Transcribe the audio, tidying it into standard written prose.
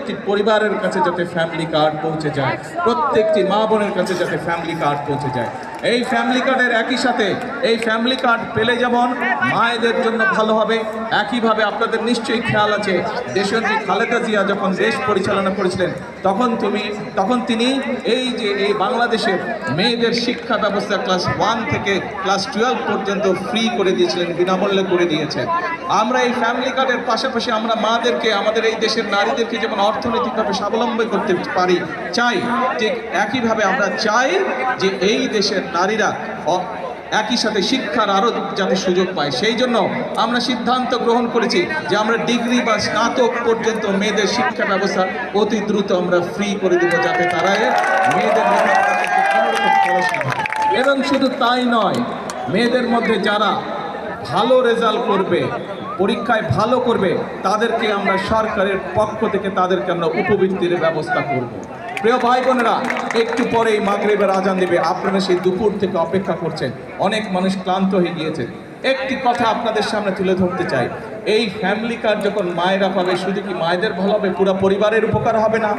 প্রত্যেকটি পরিবারের কাছে যাতে ফ্যামিলি কার্ড পৌঁছে যায়, প্রত্যেকটি মা বোনের কাছে যাতে ফ্যামিলি কার্ড পৌঁছে যায়। এই ফ্যামিলি কার্ডের একই সাথে এই ফ্যামিলি কার্ড পেলে যেমন মায়েদের জন্য ভালো হবে, একইভাবে আপনাদের নিশ্চয়ই খেয়াল আছে দেশনেত্রী খালেদা জিয়া যখন দেশ পরিচালনা করেছিলেন তখন তিনি এই বাংলাদেশের মেয়েদের শিক্ষা ব্যবস্থা ক্লাস 1 থেকে ক্লাস 12 পর্যন্ত ফ্রি করে দিয়েছিলেন, বিনামূল্যে করে দিয়েছেন। আমরা এই ফ্যামিলি কার্ডের পাশাপাশি আমরা মাদেরকে, আমাদের এই দেশের নারীদেরকে যেমন অর্থনৈতিকভাবে স্বাবলম্বী করতে পারি চাই, ঠিক একইভাবে আমরা চাই যে এই দেশের নারীরা একই সাথে শিক্ষার আরও যাতে সুযোগ পায়। সেই জন্য আমরা সিদ্ধান্ত গ্রহণ করেছি যে আমরা ডিগ্রি বা স্নাতক পর্যন্ত মেয়েদের শিক্ষা ব্যবস্থা অতি দ্রুত আমরা ফ্রি করে দেবো, যাতে তারা মেয়েদের পড়াশোনা হয়। এবং শুধু তাই নয়, মেয়েদের মধ্যে যারা ভালো রেজাল্ট করবে, পরীক্ষায় ভালো করবে, তাদেরকে আমরা সরকারের পক্ষ থেকে তাদেরকে আমরা উপবৃত্তির ব্যবস্থা করব। প্রিয় ভাই বোনেরা, একটু পরেই মাগরিবের আজান দেবে, আপনারা সেই দুপুর থেকে অপেক্ষা করছেন, অনেক মানুষ ক্লান্ত হয়ে গিয়েছেন। একটি কথা আপনাদের সামনে তুলে ধরতে চাই, এই ফ্যামিলি কার্ড যখন মায়েরা পাবে, শুধু কি মায়েদের ভালো হবে, পুরো পরিবারের উপকার হবে না?